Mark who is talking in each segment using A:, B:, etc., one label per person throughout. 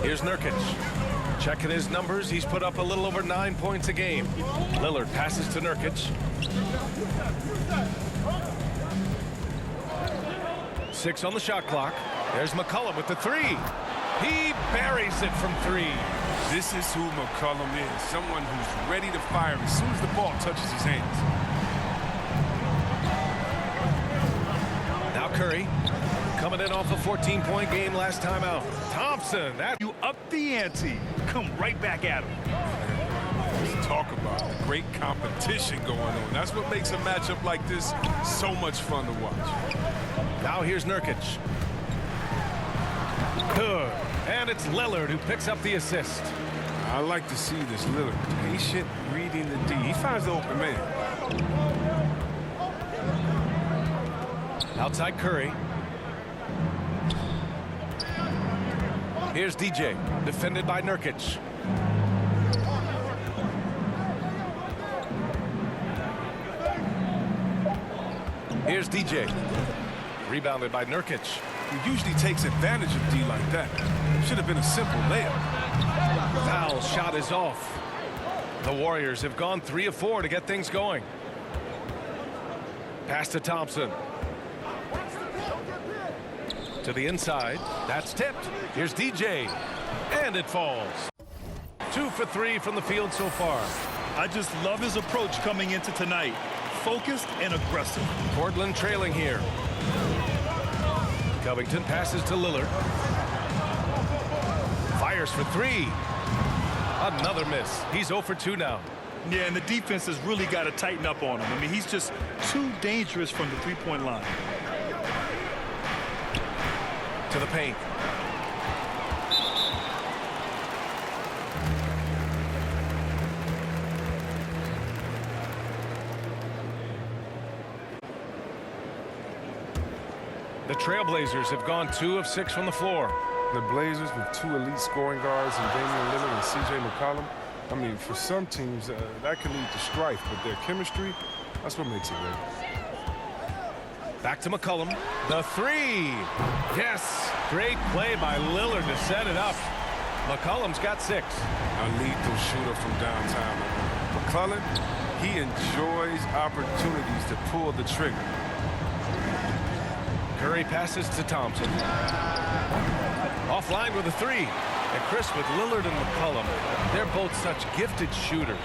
A: Here's Nurkic. Checking his numbers, he's put up a little over 9 points a game. Lillard passes to Nurkic. 6 on the shot clock. There's McCollum with the three. He buries it from 3.
B: This is who McCollum is, someone who's ready to fire as soon as the ball touches his hands.
A: Now Curry, coming in off a 14-point game last time out. Thompson, that
C: You up the ante, come right back at him.
B: Let's talk about the great competition going on. That's what makes a matchup like this so much fun to watch.
A: Now here's Nurkic. Good. And it's Lillard who picks up the assist.
B: I like to see this Lillard patient reading the D. He finds the open man.
A: Outside Curry. Here's DJ, defended by Nurkic. Here's DJ. Rebounded by Nurkic.
B: He usually takes advantage of D like that. Should have been a simple layup.
A: Foul shot is off. The Warriors have gone 3 of 4 to get things going. Pass to Thompson. To the inside. That's tipped. Here's DJ. And it falls. 2 for 3 from the field so far.
C: I just love his approach coming into tonight. Focused and aggressive.
A: Portland trailing here. Covington passes to Lillard. Fires for 3. Another miss. He's 0 for 2 now.
C: Yeah, and the defense has really got to tighten up on him. I mean, he's just too dangerous from the three-point line.
A: To the paint. The Trailblazers have gone 2 of 6 from the floor.
B: The Blazers with 2 elite scoring guards in Damian Lillard and C.J. McCollum. I mean, for some teams, that can lead to strife, but their chemistry, that's what makes it great.
A: Back to McCollum. The 3. Yes. Great play by Lillard to set it up. McCollum's got 6.
B: A lethal shooter from downtown. McCollum, he enjoys opportunities to pull the trigger.
A: Curry passes to Thompson. Offline with a 3. And Chris, with Lillard and McCollum, they're both such gifted shooters.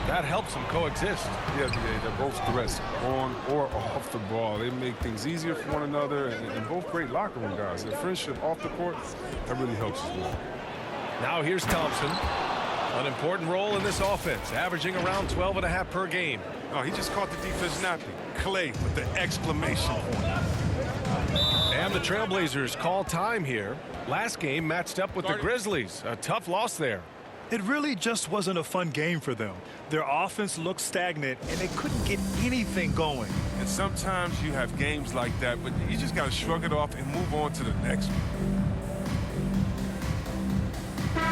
A: That helps them coexist.
B: Yeah, they're both threats, on or off the ball. They make things easier for one another, and both great locker room guys. Their friendship off the court, that really helps as well.
A: Now here's Thompson. An important role in this offense, averaging around 12.5 per game.
B: Oh, he just caught the defense napping. Clay with the exclamation point.
A: And the Trailblazers call time here. Last game matched up with the Grizzlies. A tough loss there.
C: It really just wasn't a fun game for them. Their offense looked stagnant, and they couldn't get anything going.
B: And sometimes you have games like that, but you just got to shrug it off and move on to the next one.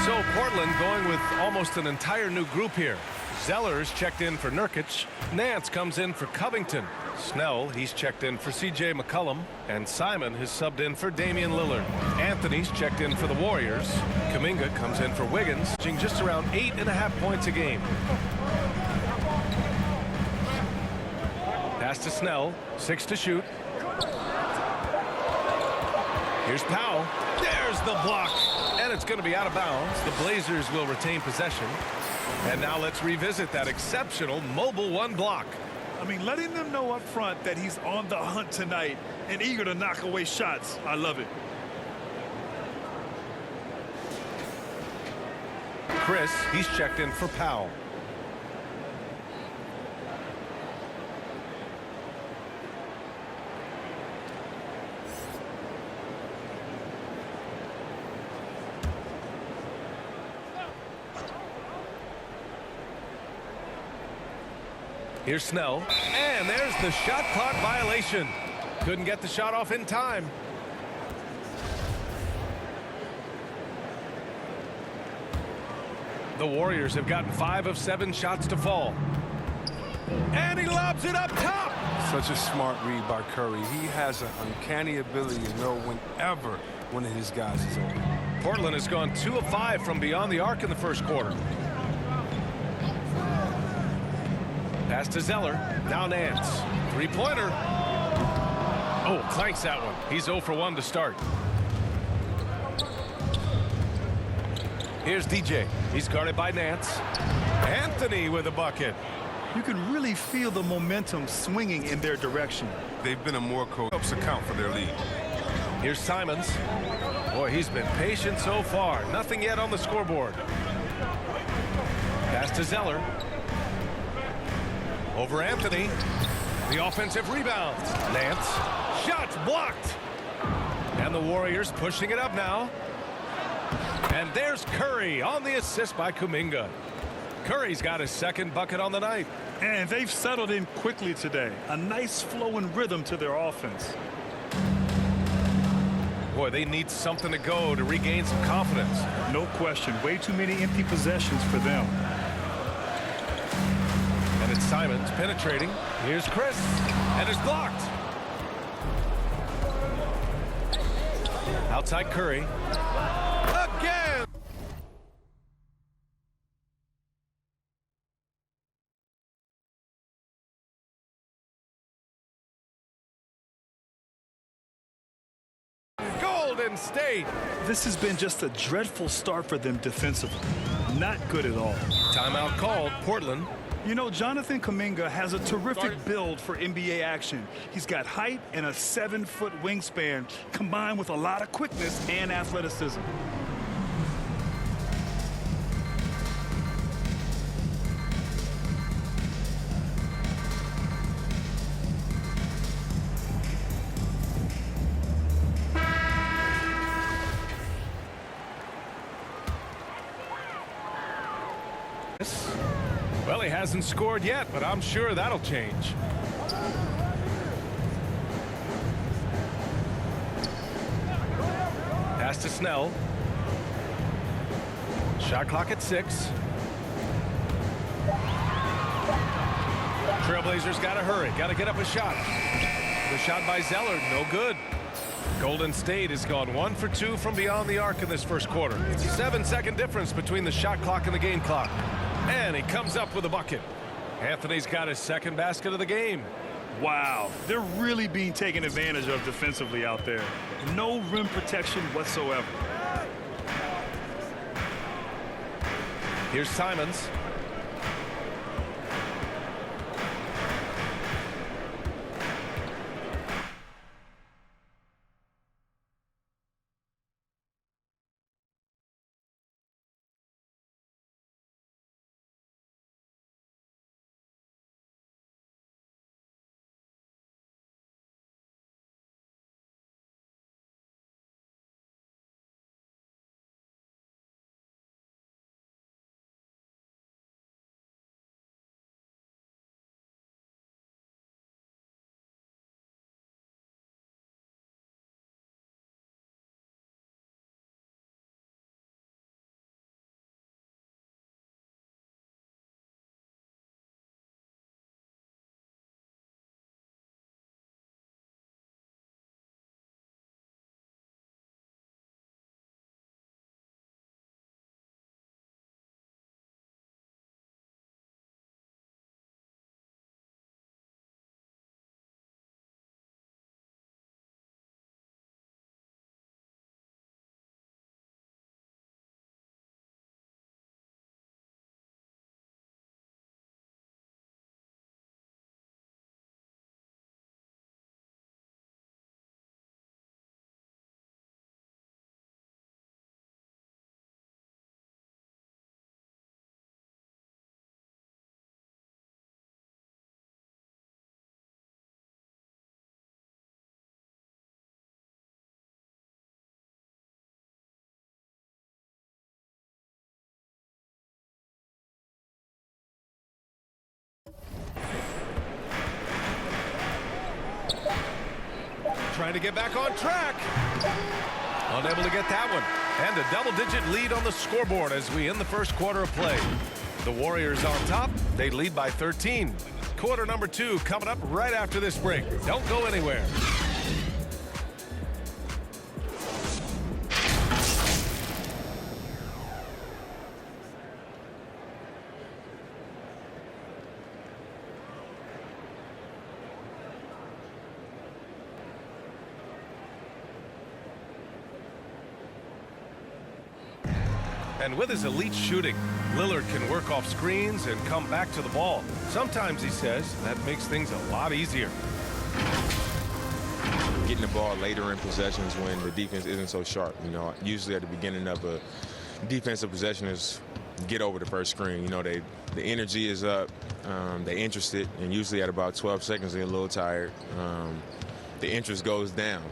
A: So Portland going with almost an entire new group here. Zeller's checked in for Nurkic. Nance comes in for Covington. Snell, he's checked in for C.J. McCollum. And Simon has subbed in for Damian Lillard. Anthony's checked in for the Warriors. Kuminga comes in for Wiggins, averaging just around 8.5 points a game. Pass to Snell, 6 to shoot. Here's Powell. There's the block. And it's going to be out of bounds. The Blazers will retain possession. And now let's revisit that exceptional mobile 1 block.
C: I mean, letting them know up front that he's on the hunt tonight and eager to knock away shots. I love it.
A: Chris, he's checked in for Powell. Here's Snell, and there's the shot clock violation. Couldn't get the shot off in time. The Warriors have gotten 5 of 7 shots to fall. And he lobs it up top.
B: Such a smart read by Curry. He has an uncanny ability to know whenever one of his guys is open.
A: Portland has gone 2 of 5 from beyond the arc in the first quarter. Pass to Zeller. Now Nance. Three-pointer. Oh, clanks that one. He's 0 for 1 to start. Here's DJ. He's guarded by Nance. Anthony with a bucket.
C: You can really feel the momentum swinging in their direction.
B: They've been a more helps account for their lead.
A: Here's Simons. Boy, he's been patient so far. Nothing yet on the scoreboard. Pass to Zeller. Over Anthony. The offensive rebound. Nance. Shots blocked. And the Warriors pushing it up now. And there's Curry on the assist by Kuminga. Curry's got his second bucket on the night.
C: And they've settled in quickly today. A nice flowing rhythm to their offense.
A: Boy, they need something to go to regain some confidence.
C: No question. Way too many empty possessions for them.
A: And it's Simons penetrating. Here's Chris. And it's blocked. Outside Curry. Again. Golden State.
C: This has been just a dreadful start for them defensively. Not good at all.
A: Timeout called. Portland.
C: You know, Jonathan Kuminga has a terrific build for NBA action. He's got height and a 7-foot wingspan, combined with a lot of quickness and athleticism.
A: Well, he hasn't scored yet, but I'm sure that'll change. Pass to Snell. Shot clock at 6. Trailblazers got to hurry. Got to get up a shot. The shot by Zeller, no good. Golden State has gone 1 for 2 from beyond the arc in this first quarter. It's a 7-second difference between the shot clock and the game clock. And he comes up with a bucket. Anthony's got his second basket of the game.
C: Wow, they're really being taken advantage of defensively out there. No rim protection whatsoever.
A: Here's Simons. Trying to get back on track. Unable to get that one. And a double-digit lead on the scoreboard as we end the first quarter of play. The Warriors on top. They lead by 13. Quarter number 2 coming up right after this break. Don't go anywhere. And with his elite shooting, Lillard can work off screens and come back to the ball. Sometimes, he says, that makes things a lot easier.
D: Getting the ball later in possessions when the defense isn't so sharp. You know, usually at the beginning of a defensive possession is get over the first screen. You know, the energy is up, they're interested, and usually at about 12 seconds they're a little tired. The interest goes down.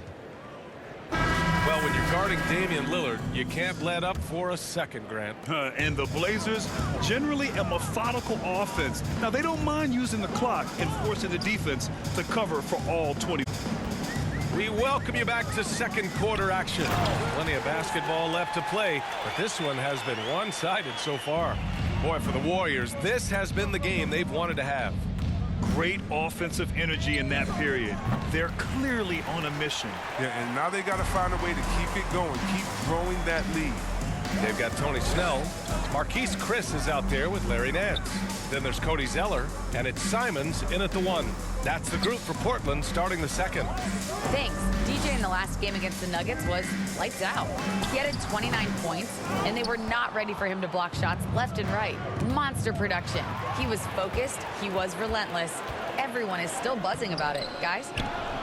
A: Well, when you're guarding Damian Lillard, you can't let up for a second, Grant.
C: And the Blazers, generally a methodical offense. Now, they don't mind using the clock and forcing the defense to cover for all 20.
A: We welcome you back to second quarter action. Plenty of basketball left to play, but this one has been one-sided so far. Boy, for the Warriors, this has been the game they've wanted to have.
C: Great offensive energy in that period. They're clearly on a mission.
B: Yeah, and now they got to find a way to keep it going, keep growing that lead.
A: They've got Tony Snell. Marquise Chris is out there with Larry Nance. Then there's Cody Zeller, and it's Simons in at the 1. That's the group for Portland starting the second.
E: Thanks. DJ in the last game against the Nuggets was lights out. He added 29 points, and they were not ready for him to block shots left and right. Monster production. He was focused. He was relentless. Everyone is still buzzing about it, guys.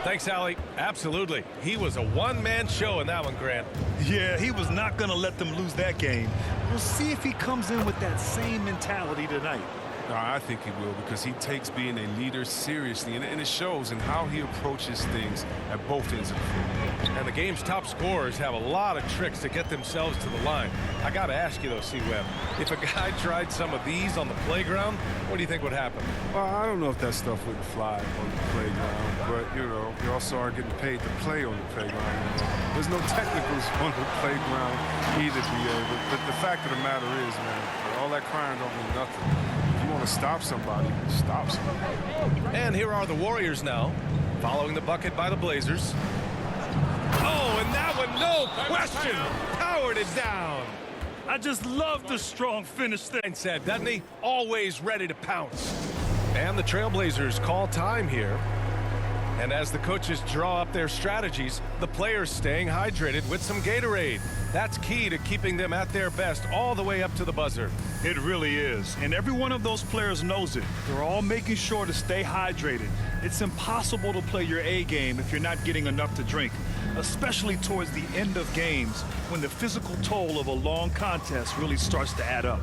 A: Thanks, Allie. Absolutely. He was a one-man show in that one, Grant.
C: Yeah, he was not going to let them lose that game. We'll see if he comes in with that same mentality tonight.
B: No, I think he will, because he takes being a leader seriously, and it shows in how he approaches things at both ends of the floor.
A: And the game's top scorers have a lot of tricks to get themselves to the line. I got to ask you, though, C-Web, if a guy tried some of these on the playground, what do you think would happen?
B: Well, I don't know if that stuff wouldn't fly on the playground, but, you know, you also are getting paid to play on the playground. There's no technicals on the playground either, BA, but the fact of the matter is, man, all that crying don't mean nothing. Want to stop somebody, stop somebody.
A: And here are the Warriors now, following the bucket by the Blazers. Oh, and that one, no question, powered it down.
C: I just love the strong finish there.
A: Said, doesn't he? Always ready to pounce. And the Trailblazers call time here. And as the coaches draw up their strategies, the players staying hydrated with some Gatorade. That's key to keeping them at their best all the way up to the buzzer.
C: It really is. And every one of those players knows it. They're all making sure to stay hydrated. It's impossible to play your A game if you're not getting enough to drink, especially towards the end of games when the physical toll of a long contest really starts to add up.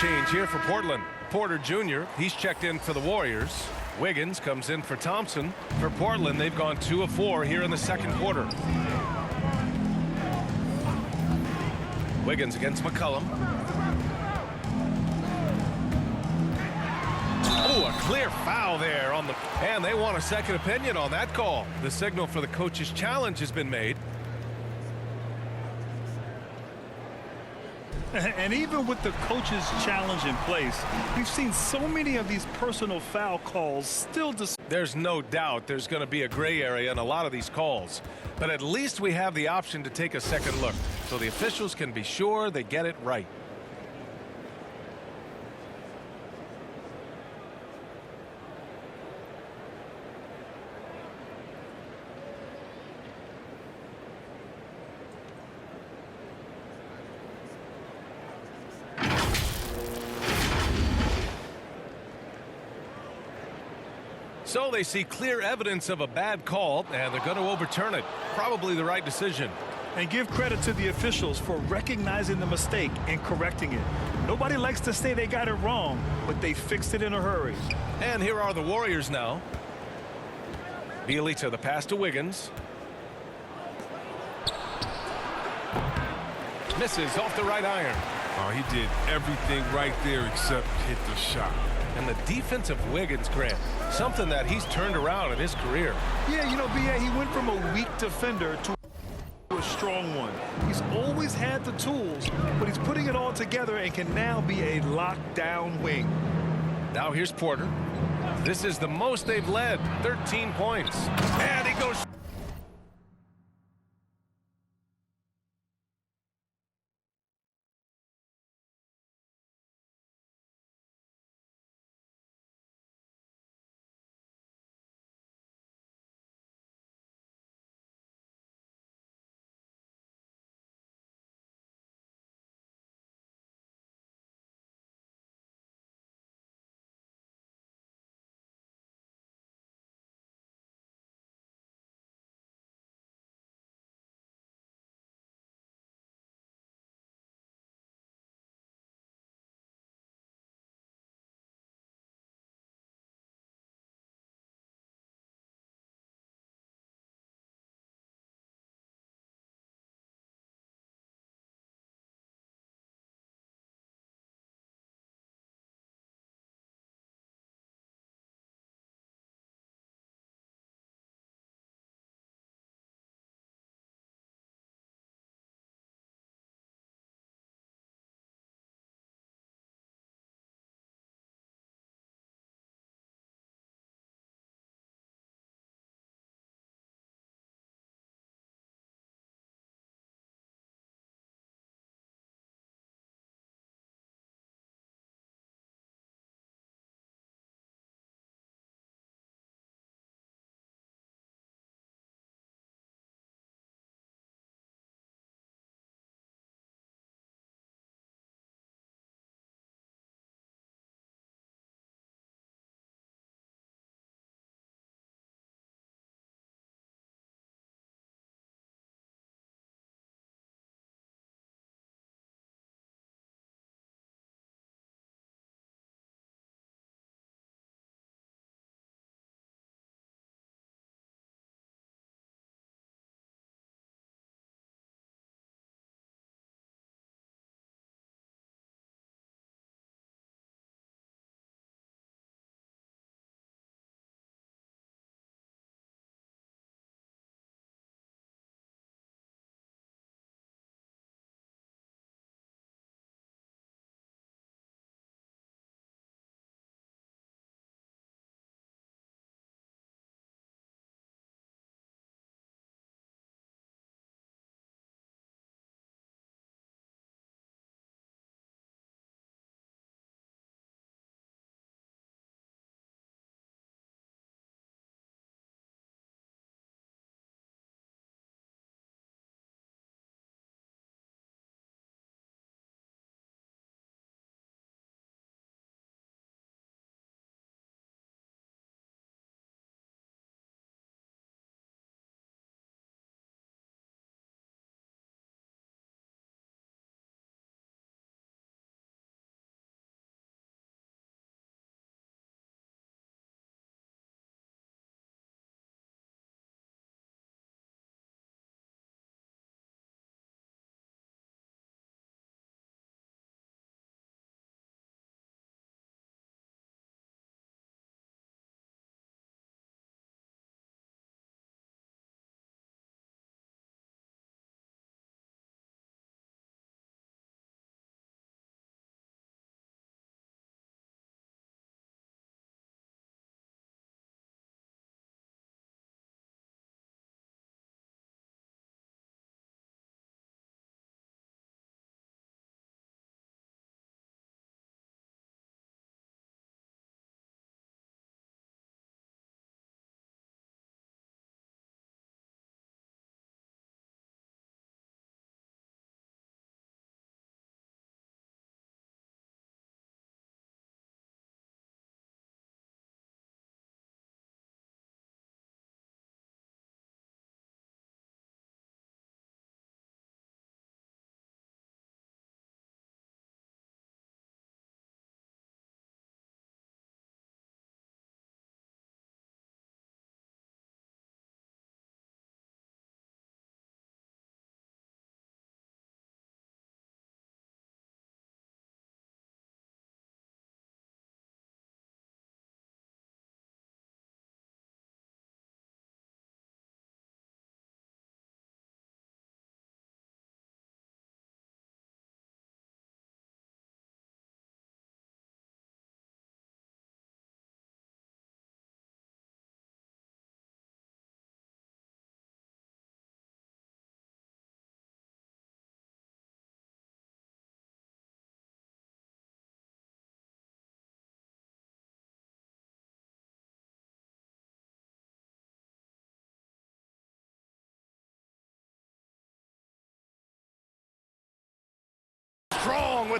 A: Change here for Portland. Porter Jr., he's checked in for the Warriors. Wiggins comes in for Thompson. For Portland, they've gone 2 of 4 here in the second quarter. Wiggins against McCollum. Oh, a clear foul there on the... And they want a second opinion on that call. The signal for the coach's challenge has been made.
C: And even with the coach's challenge in place, we've seen so many of these personal foul calls still.
A: There's no doubt there's going to be a gray area in a lot of these calls. But at least we have the option to take a second look, so the officials can be sure they get it right. So they see clear evidence of a bad call, and they're going to overturn it. Probably the right decision.
C: And give credit to the officials for recognizing the mistake and correcting it. Nobody likes to say they got it wrong, but they fixed it in a hurry.
A: And here are the Warriors now. Bjelica, the pass to Wiggins. Misses off the right iron.
B: Oh, he did everything right there except hit the shot.
A: And the defense of Wiggins, Grant, something that he's turned around in his career.
C: Yeah, you know, B.A., he went from a weak defender to a a strong one. He's always had the tools, but he's putting it all together and can now be a lockdown wing.
A: Now here's Porter. This is the most they've led, 13 points. And he goes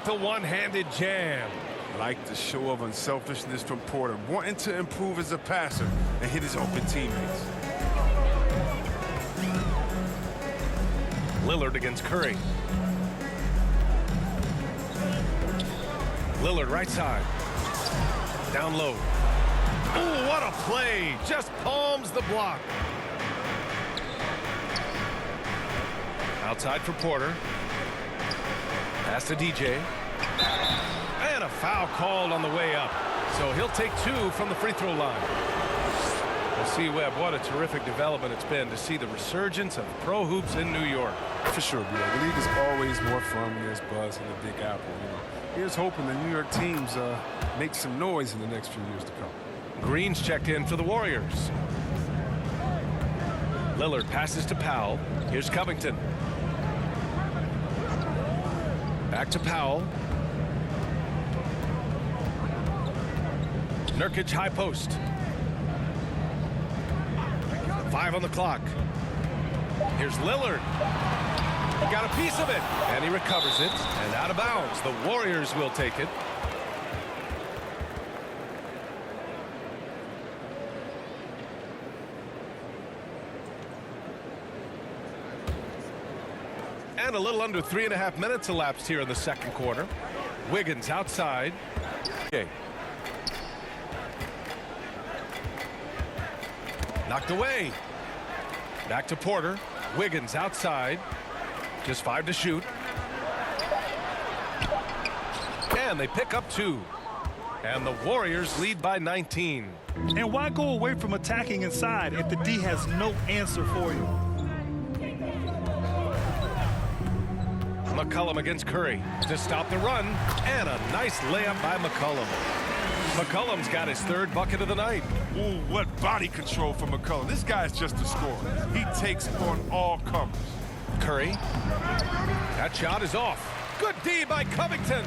A: with the one-handed jam.
B: Like the show of unselfishness from Porter, wanting to improve as a passer and hit his open teammates.
A: Lillard against Curry. Lillard right side. Down low. Oh, what a play. Just palms the block. Outside for Porter. Pass to DJ. And a foul called on the way up. So he'll take 2 from the free throw line. We'll see, Webb, what a terrific development it's been to see the resurgence of pro hoops in New York.
B: For sure, yeah. The league is always more fun when there's buzz in the Big Apple. You know. Here's hoping the New York teams make some noise in the next few years to come.
A: Green's checked in for the Warriors. Lillard passes to Powell. Here's Covington. Back to Powell. Nurkic high post. 5 on the clock. Here's Lillard. He got a piece of it, and he recovers it, and out of bounds. The Warriors will take it. And a little under 3.5 minutes elapsed here in the second quarter. Wiggins outside. Okay. Knocked away. Back to Porter. Wiggins outside. Just 5 to shoot. And they pick up 2. And the Warriors lead by 19.
C: And why go away from attacking inside if the D has no answer for you?
A: McCollum against Curry to stop the run. And a nice layup by McCollum. McCollum's got his 3rd bucket of the night.
B: Ooh, what body control from McCollum. This guy's just a scorer. He takes on all comers.
A: Curry. That shot is off. Good D by Covington.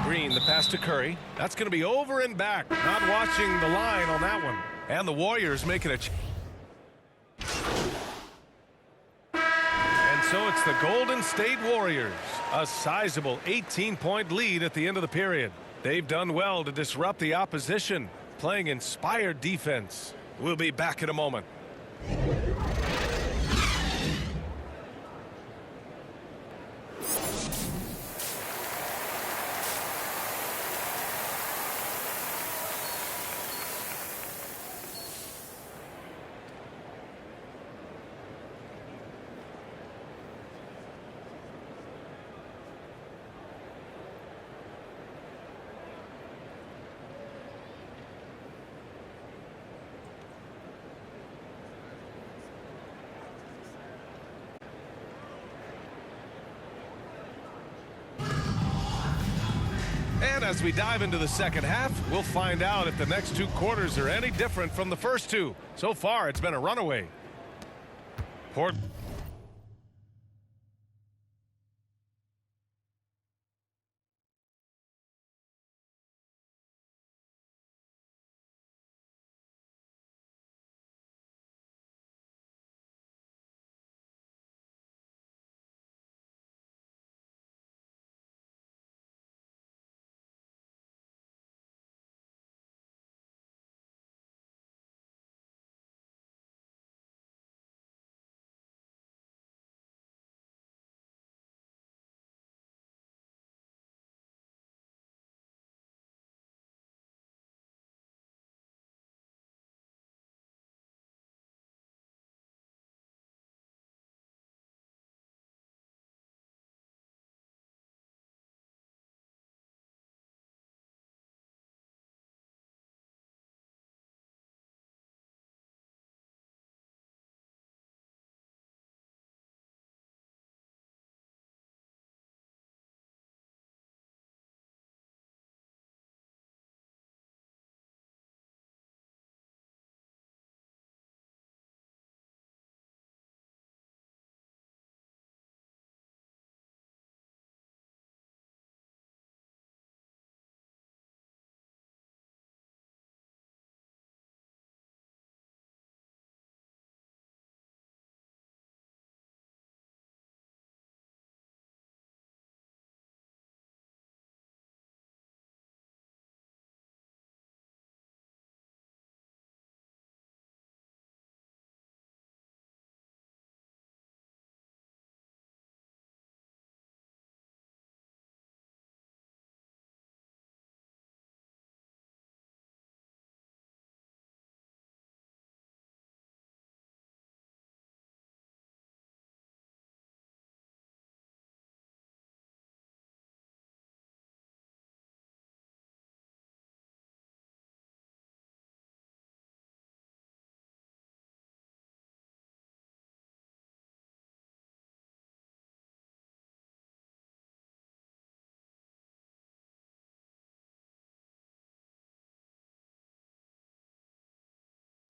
A: Green, the pass to Curry. That's going to be over and back. Not watching the line on that one. And the Warriors making a and so it's the Golden State Warriors. A sizable 18-point lead at the end of the period. They've done well to disrupt the opposition, playing inspired defense. We'll be back in a moment. And as we dive into the second half, we'll find out if the next 2 quarters are any different from the first 2. So far, it's been a runaway.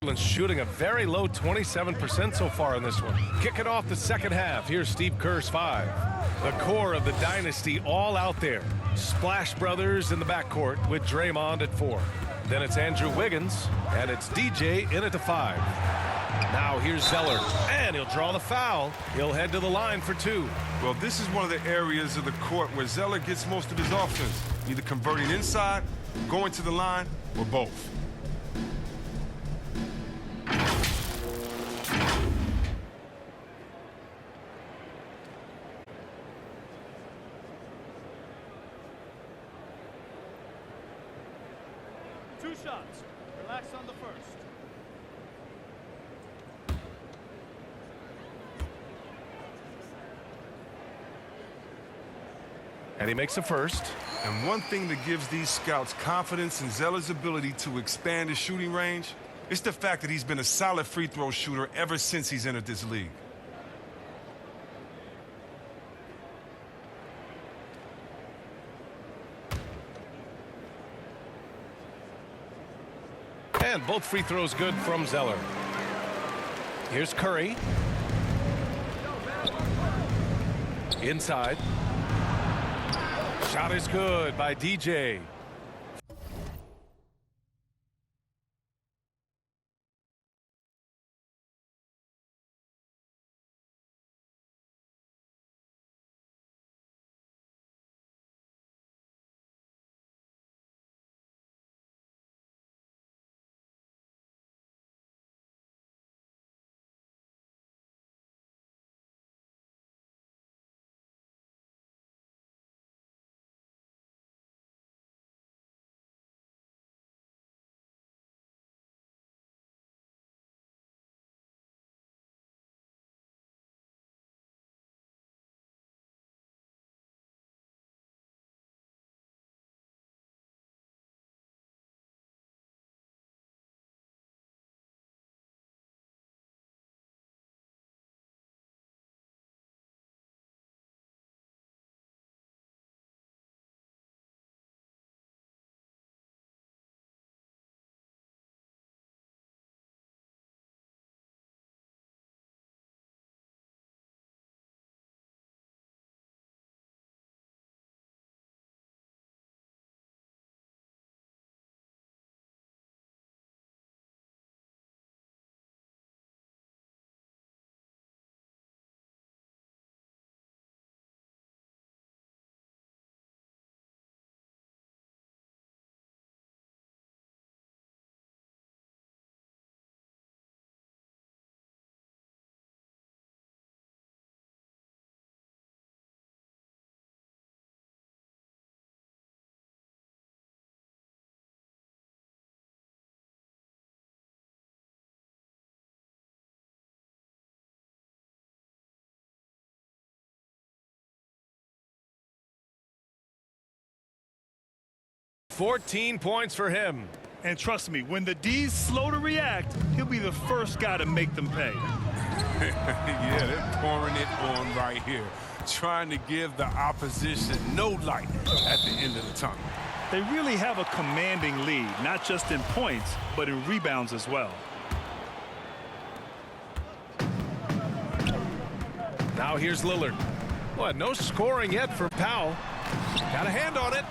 A: Portland's shooting a very low 27% so far in this one. Kicking off the second half, here's Steve Kerr's 5. The core of the dynasty all out there. Splash Brothers in the backcourt with Draymond at 4. Then it's Andrew Wiggins, and it's DJ in at the 5. Now here's Zeller, and he'll draw the foul. He'll head to the line for 2.
B: Well, this is one of the areas of the court where Zeller gets most of his offense, either converting inside, going to the line, or both.
C: Two shots. Relax on the first.
A: And he makes the first.
B: And one thing that gives these scouts confidence in Zeller's ability to expand his shooting range is the fact that he's been a solid free throw shooter ever since he's entered this league.
A: And both free throws good from Zeller. Here's Curry. Inside. Shot is good by DJ. "14 points for him."
C: And trust me, when the D's slow to react, he'll be the first guy to make them pay.
B: Yeah, they're pouring it on right here, trying to give the opposition no light at the end of the tunnel.
C: They really have a commanding lead, not just in points, but in rebounds as well.
A: Now here's Lillard. What, no scoring yet for Powell. Got a hand on it.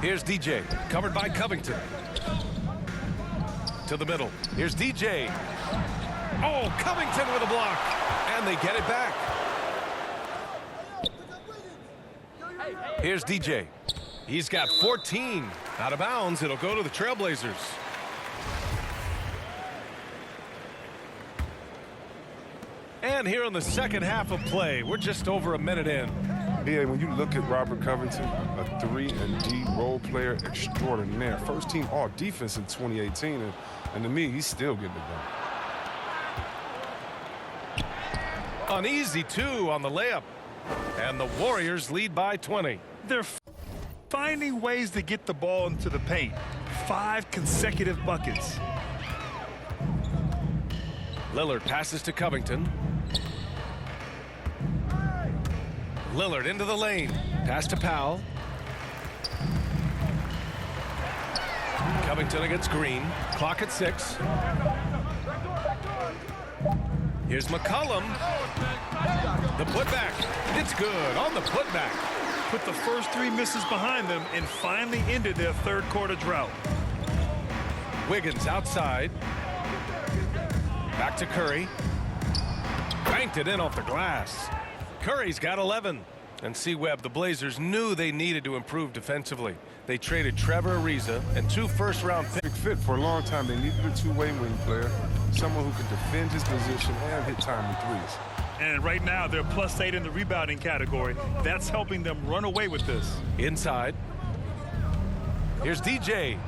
A: Here's DJ, covered by Covington. To the middle. Here's DJ. Oh, Covington with a block. And they get it back. Here's DJ. He's got 14. Out of bounds. It'll go to the Trailblazers. And here in the second half of play, we're just over a minute in.
B: Yeah, when you look at Robert Covington, a 3-and-D role player extraordinaire. First team all-defense in 2018, and to me, he's still getting it done.
A: An easy 2 on the layup. And the Warriors lead by 20.
C: They're finding ways to get the ball into the paint. 5 consecutive buckets.
A: Lillard passes to Covington. Lillard into the lane. Pass to Powell. Covington against Green. Clock at 6. Here's McCollum. The putback. It's good on the putback.
C: Put the first 3 misses behind them and finally ended their third quarter drought.
A: Wiggins outside. Back to Curry. Banked it in off the glass. Curry's got 11. And C-Webb, the Blazers knew they needed to improve defensively. They traded Trevor Ariza and 2 first-round picks.
B: Big fit for a long time. They needed a two-way wing player, someone who could defend his position and hit timely threes.
C: And right now, they're +8 in the rebounding category. That's helping them run away with this.
A: Inside. Here's DJ.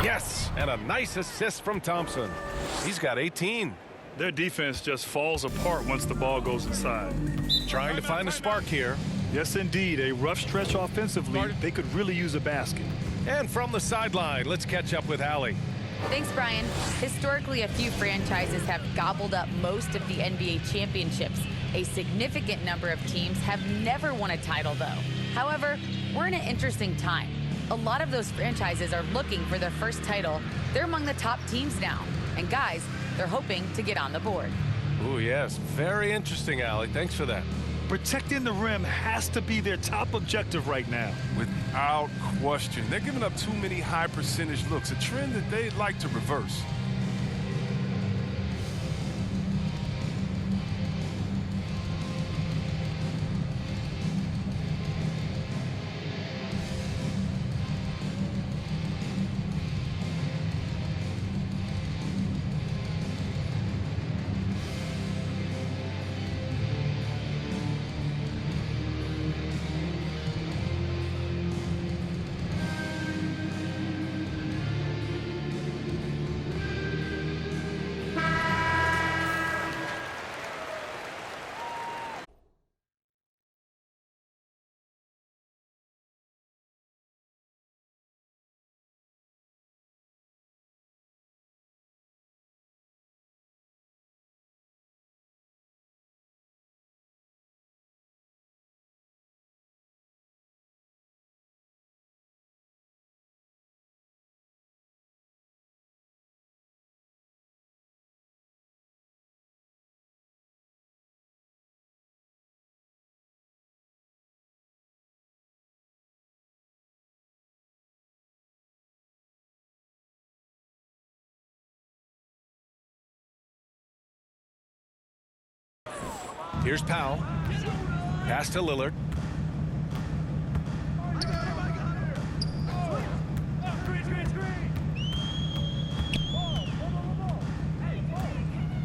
A: Yes, and a nice assist from Thompson. He's got 18.
C: Their defense just falls apart once the ball goes inside.
A: Trying to find a spark here.
C: Yes, indeed. A rough stretch offensively. They could really use a basket.
A: And from the sideline, let's catch up with Allie.
E: Thanks, Brian. Historically, a few franchises have gobbled up most of the NBA championships. A significant number of teams have never won a title, though. However, we're in an interesting time. A lot of those franchises are looking for their first title. They're among the top teams now. And guys, they're hoping to get on the board.
A: Ooh, yes. Very interesting, Allie. Thanks for that.
C: Protecting the rim has to be their top objective right now.
B: Without question. They're giving up too many high percentage looks, a trend that they'd like to reverse.
A: Here's Powell. Pass to Lillard.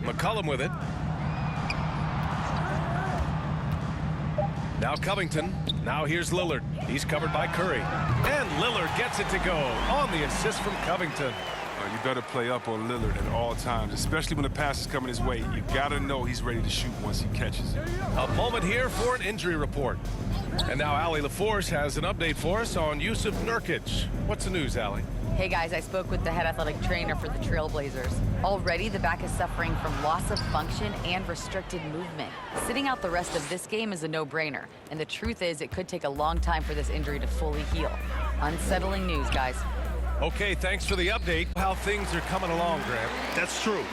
A: McCollum with it. Now Covington. Now here's Lillard. He's covered by Curry. And Lillard gets it to go on the assist from Covington.
B: You better play up on Lillard at all times, especially when the pass is coming his way. You got to know he's ready to shoot once he catches it.
A: A moment here for an injury report. And now Allie LaForce has an update for us on Jusuf Nurkic. What's the news, Allie?
E: Hey guys, I spoke with the head athletic trainer for the Trailblazers. Already, the back is suffering from loss of function and restricted movement. Sitting out the rest of this game is a no-brainer. And the truth is, it could take a long time for this injury to fully heal. Unsettling news, guys.
A: Okay, thanks for the update. How things are coming along, Grant.
C: That's true.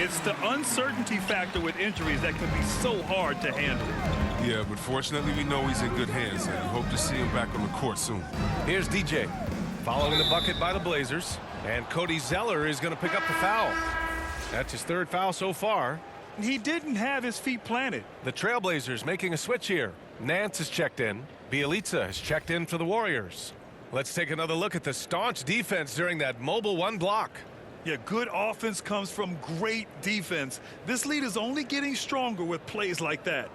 C: It's the uncertainty factor with injuries that can be so hard to handle.
B: Yeah, but fortunately we know he's in good hands, and we hope to see him back on the court soon.
A: Here's DJ following the bucket by the Blazers, and Cody Zeller is going to pick up the foul. That's his third foul so far.
C: He didn't have his feet planted.
A: The Trailblazers making a switch here. Nance is checked in. Bjelica has checked in for the Warriors. Let's take another look at the staunch defense during that mobile one block.
C: Yeah, good offense comes from great defense. This lead is only getting stronger with plays like that.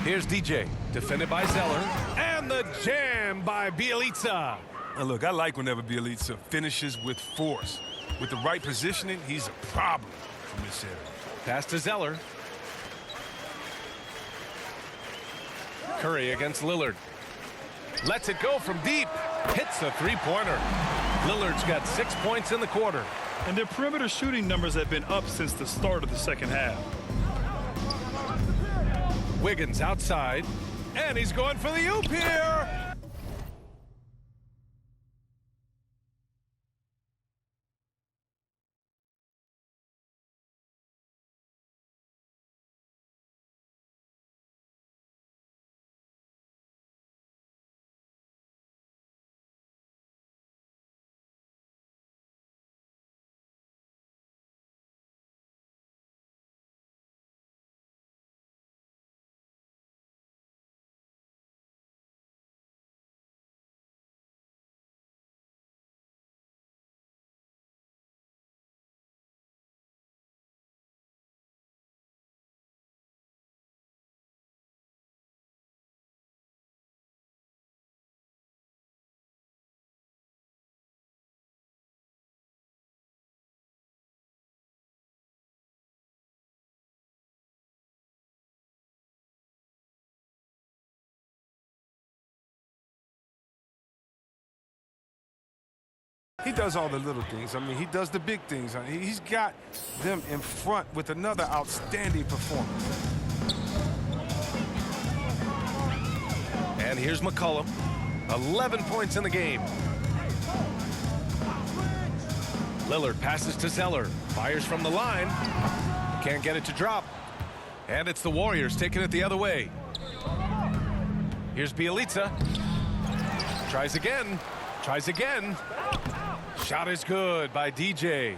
A: Here's DJ, defended by Zeller, and the jam by Bjelica.
B: And look, I like whenever Bjelica finishes with force. With the right positioning, he's a problem from this area.
A: Pass to Zeller. Curry against Lillard. Lets it go from deep. Hits a three-pointer. Lillard's got 6 points in the quarter.
C: And their perimeter shooting numbers have been up since the start of the second half.
A: Wiggins outside, and he's going for the oop here.
B: He does all the little things. I mean, he does the big things. He's got them in front with another outstanding performance.
A: And here's McCollum. 11 points in the game. Lillard passes to Zeller. Fires from the line. Can't get it to drop. And it's the Warriors taking it the other way. Here's Bjelica. Tries again. Tries again. Shot is good by DJ.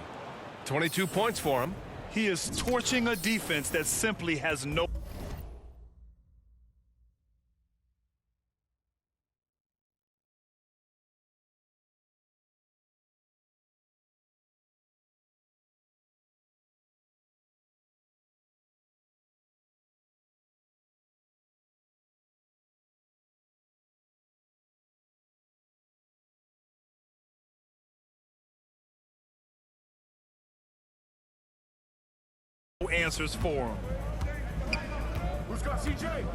A: 22 points for him.
C: He is torching a defense that simply has no... answers for him.
B: Who's got CJ?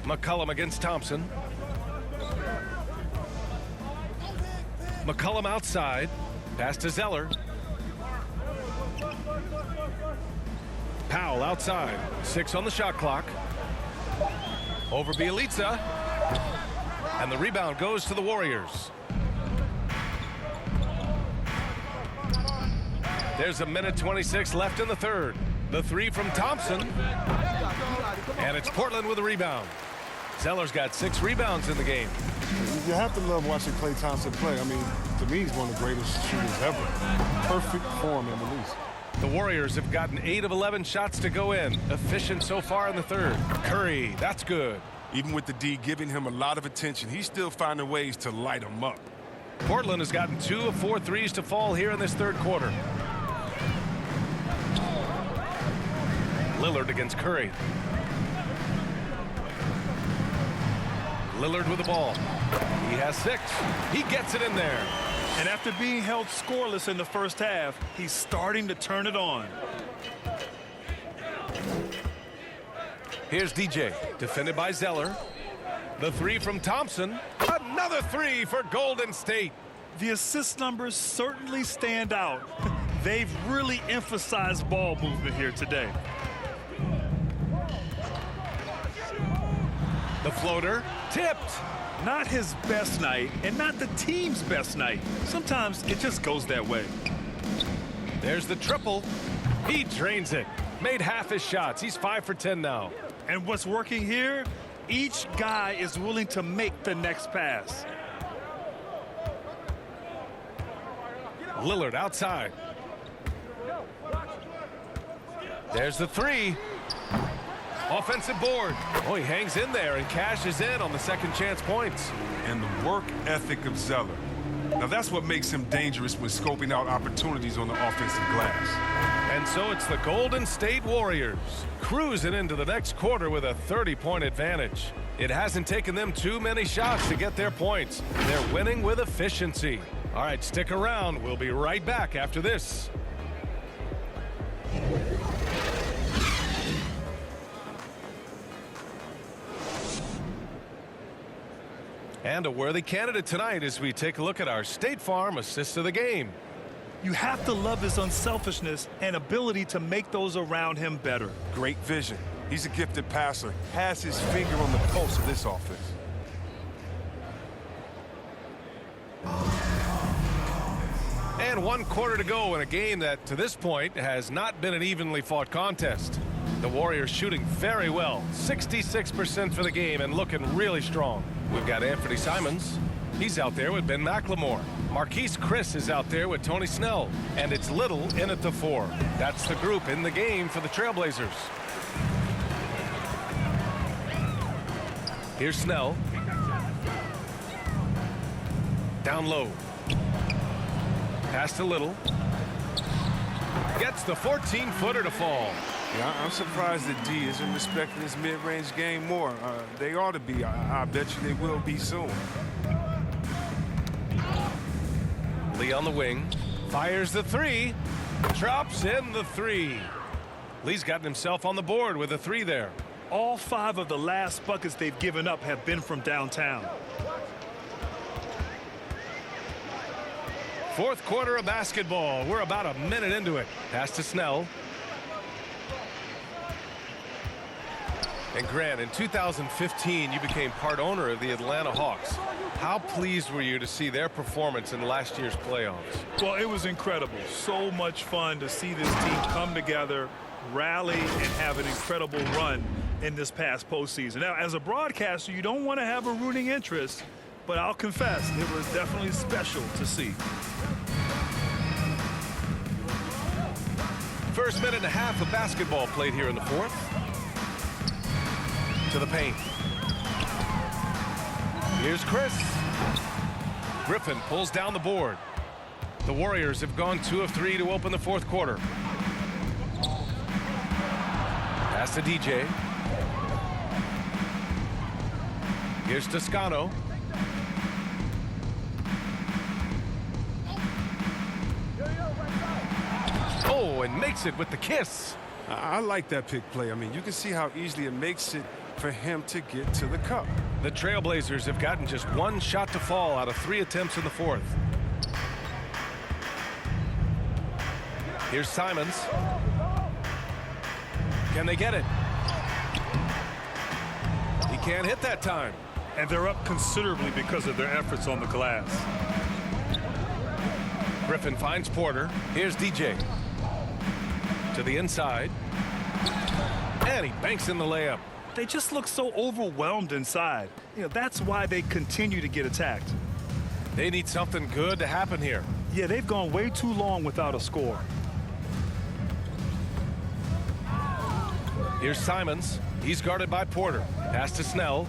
A: McCollum against Thompson. McCollum outside. Pass to Zeller. Powell outside. 6 on the shot clock. Over Bjelica. And the rebound goes to the Warriors. There's 1:26 left in the third. The three from Thompson. And it's Portland with a rebound. Zeller's got 6 rebounds in the game.
B: You have to love watching Klay Thompson play. I mean, to me, he's one of the greatest shooters ever. Perfect form and release.
A: The Warriors have gotten 8 of 11 shots to go in. Efficient so far in the third. Curry, that's good.
B: Even with the D giving him a lot of attention, he's still finding ways to light him up.
A: Portland has gotten 2 of 4 threes to fall here in this third quarter. Lillard against Curry. Lillard with the ball. He has 6. He gets it in there.
C: And after being held scoreless in the first half, he's starting to turn it on.
A: Here's DJ, defended by Zeller. The 3 from Thompson. Another 3 for Golden State.
C: The assist numbers certainly stand out. They've really emphasized ball movement here today.
A: floater, tipped.
C: Not his best night and not the team's best night. Sometimes it just goes that way.
A: There's the triple. He drains it. Made half his shots. He's 5 for 10 now.
C: And what's working here? Each guy is willing to make the next pass.
A: Lillard outside. There's the three. Offensive board. Oh, he hangs in there and cashes in on the second chance points.
B: And the work ethic of Zeller. Now that's what makes him dangerous when scoping out opportunities on the offensive glass.
A: And so it's the Golden State Warriors cruising into the next quarter with a 30-point advantage. It hasn't taken them too many shots to get their points. They're winning with efficiency. All right, stick around. We'll be right back after this. And a worthy candidate tonight as we take a look at our State Farm assist of the game.
C: You have to love his unselfishness and ability to make those around him better.
B: Great vision. He's a gifted passer. Has his finger on the pulse of this offense.
A: And 1 quarter to go in a game that, to this point, has not been an evenly fought contest. The Warriors shooting very well, 66% for the game and looking really strong. We've got Anthony Simons. He's out there with Ben McLemore. Marquise Chris is out there with Tony Snell. And it's Little in at the 4. That's the group in the game for the Trailblazers. Here's Snell. Down low. Pass to Little. Gets the 14-footer to fall.
B: Yeah, I'm surprised that D isn't respecting his mid-range game more. They ought to be. I bet you they will be soon.
A: Lee on the wing. Fires the 3. Drops in the 3. Lee's gotten himself on the board with a 3 there.
C: All 5 of the last buckets they've given up have been from downtown.
A: Fourth quarter of basketball. We're about a minute into it. Pass to Snell. And Grant, in 2015, you became part owner of the Atlanta Hawks. How pleased were you to see their performance in last year's playoffs?
C: Well, it was incredible. So much fun to see this team come together, rally, and have an incredible run in this past postseason. Now, as a broadcaster, you don't want to have a rooting interest, but I'll confess, it was definitely special to see.
A: First minute and a half of basketball played here in the fourth. To the paint. Here's Chris. Griffin pulls down the board. The Warriors have gone 2 of 3 to open the fourth quarter. Pass to DJ. Here's Toscano. Oh, and makes it with the kiss.
B: I like that pick play. I mean, you can see how easily it makes it for him to get to the cup.
A: The Trailblazers have gotten just 1 shot to fall out of 3 attempts in the fourth. Here's Simons. Can they get it? He can't hit that time.
C: And they're up considerably because of their efforts on the glass.
A: Griffin finds Porter. Here's DJ. To the inside. And he banks in the layup.
C: They just look so overwhelmed inside. You know, that's why they continue to get attacked.
A: They need something good to happen here.
C: Yeah, they've gone way too long without a score.
A: Here's Simons. He's guarded by Porter. Pass to Snell.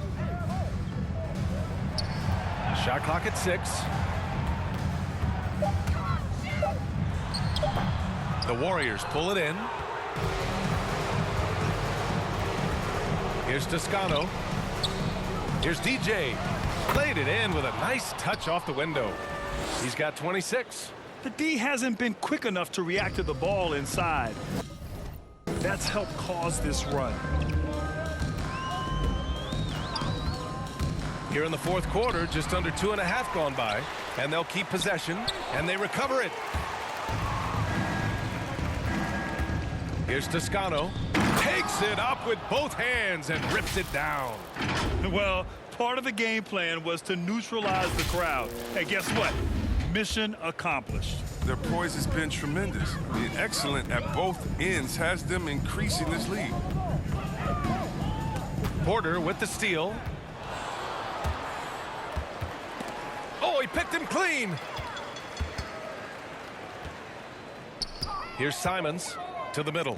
A: Shot clock at 6. The Warriors pull it in. Here's Toscano. Here's DJ. Played it in with a nice touch off the window. He's got 26.
C: The D hasn't been quick enough to react to the ball inside. That's helped cause this run.
A: Here in the fourth quarter, just under 2.5 gone by, and they'll keep possession, and they recover it. Here's Toscano. Takes it up with both hands and rips it down.
C: Well, part of the game plan was to neutralize the crowd. Hey, guess what? Mission accomplished.
B: Their poise has been tremendous. I mean, excellent at both ends, has them increasing this lead.
A: Porter with the steal. Oh, he picked him clean. Here's Simons to the middle.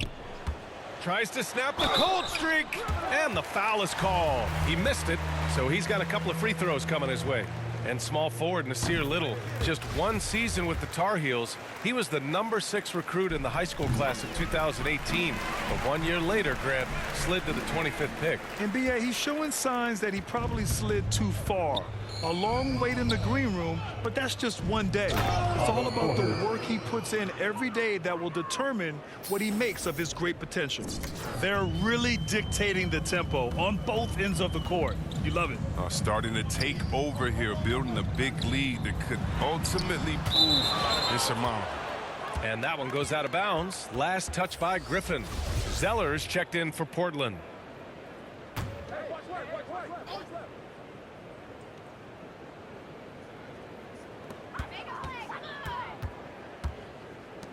A: Tries to snap the cold streak, and the foul is called. He missed it, so he's got a couple of free throws coming his way. And small forward Nasir Little, just one season with the Tar Heels. He was the #6 recruit in the high school class of 2018. But 1 year later, Grant slid to the 25th pick.
C: And B.A., he's showing signs that he probably slid too far. A long wait in the green room, but that's just one day. It's all about the work he puts in every day that will determine what he makes of his great potential. They're really dictating the tempo on both ends of the court. You love it.
B: Starting to take over here, building a big lead that could ultimately prove insurmountable.
A: And that one goes out of bounds. Last touch by Griffin. Zellers checked in for Portland.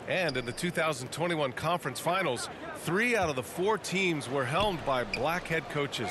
A: And in the 2021 conference finals, 3 out of the 4 teams were helmed by black head coaches.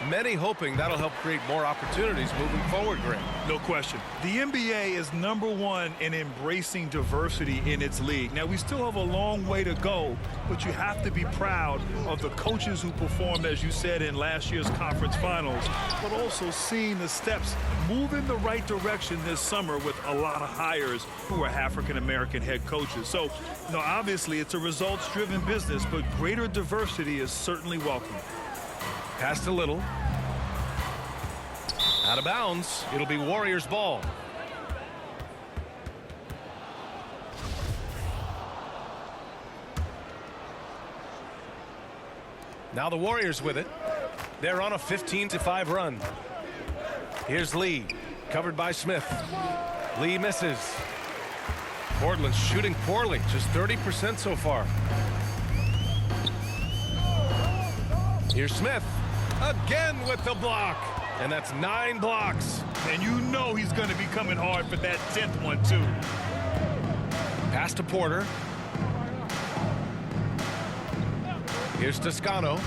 A: Many hoping that'll help create more opportunities moving forward, Grant.
C: No question. The NBA is #1 in embracing diversity in its league. Now, we still have a long way to go, but you have to be proud of the coaches who performed, as you said, in last year's conference finals, but also seeing the steps move in the right direction this summer with a lot of hires who are African-American head coaches. So, obviously it's a results-driven business, but greater diversity is certainly welcome.
A: Pass to Little. Out of bounds. It'll be Warriors ball. Now the Warriors with it. They're on a 15-5 run. Here's Lee, covered by Smith. Lee misses. Portland's shooting poorly, just 30% so far. Here's Smith, again with the block. And that's 9 blocks.
C: And you know he's going to be coming hard for that 10th one, too.
A: Pass to Porter. Here's Toscano.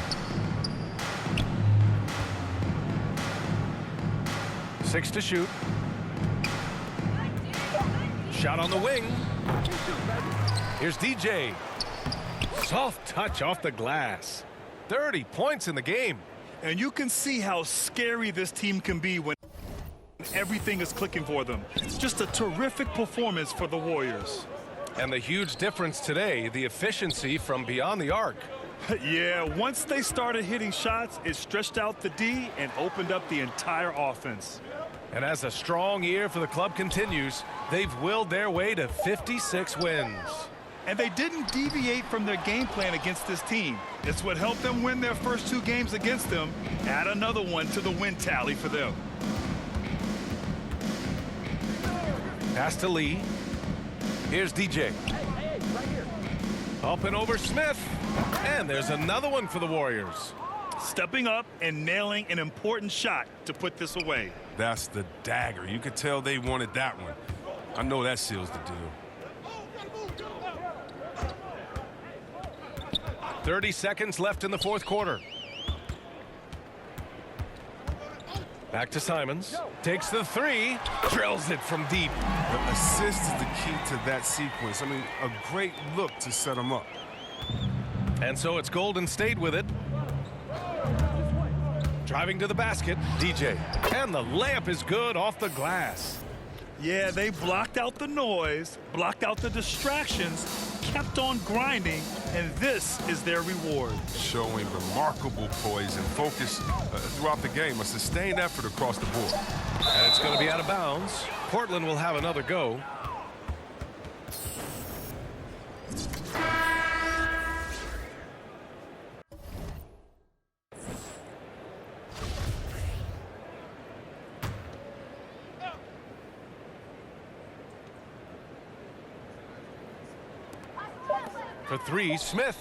A: 6 to shoot. Shot on the wing. Here's DJ. Soft touch off the glass. 30 points in the game.
C: And you can see how scary this team can be when everything is clicking for them. It's just a terrific performance for the Warriors.
A: And the huge difference today, the efficiency from beyond the arc.
C: Yeah, once they started hitting shots, it stretched out the D and opened up the entire offense.
A: And as a strong year for the club continues, they've willed their way to 56 wins.
C: And they didn't deviate from their game plan against this team. It's what helped them win their first 2 games against them. Add another one to the win tally for them.
A: Pass to Lee. Here's DJ. Up and over Smith. And there's another one for the Warriors.
C: Stepping up and nailing an important shot to put this away.
B: That's the dagger. You could tell they wanted that one. I know that seals the deal.
A: 30 seconds left in the 4th quarter. Back to Simons. Takes the 3. Drills it from deep.
B: The assist is the key to that sequence. I mean, a great look to set them up.
A: And so it's Golden State with it. Driving to the basket, DJ. And the layup is good off the glass.
C: Yeah, they blocked out the noise, blocked out the distractions, kept on grinding, and this is their reward.
B: Showing remarkable poise and focus throughout the game. A sustained effort across the board.
A: And it's going to be out of bounds. Portland will have another go. For 3, Smith.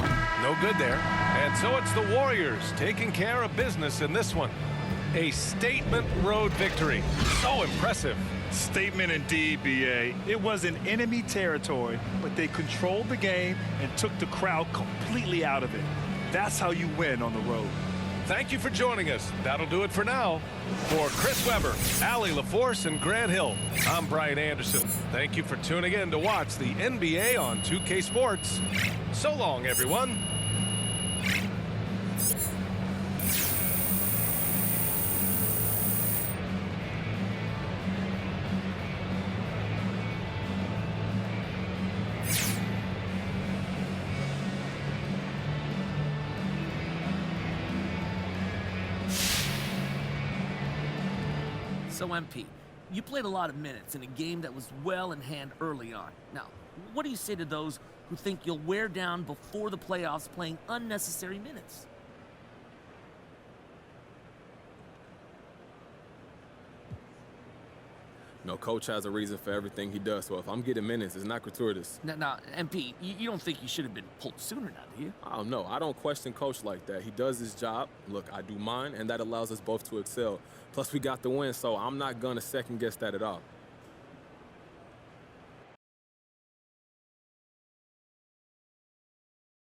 A: No good there. And so it's the Warriors taking care of business in this one. A statement road victory. So impressive.
C: Statement indeed, B.A. It was in enemy territory, but they controlled the game and took the crowd completely out of it. That's how you win on the road.
A: Thank you for joining us. That'll do it for now. For Chris Webber, Allie LaForce, and Grant Hill, I'm Brian Anderson. Thank you for tuning in to watch the NBA on 2K Sports. So long, everyone.
F: So, MP, you played a lot of minutes in a game that was well in hand early on. Now, what do you say to those who think you'll wear down before the playoffs playing unnecessary minutes?
G: No, coach has a reason for everything he does, so if I'm getting minutes, it's not gratuitous.
F: Now, MP, you don't think you should have been pulled sooner now, do you?
G: I don't know. I don't question coach like that. He does his job. Look, I do mine, and that allows us both to excel. Plus, we got the win, so I'm not going to second-guess that at all.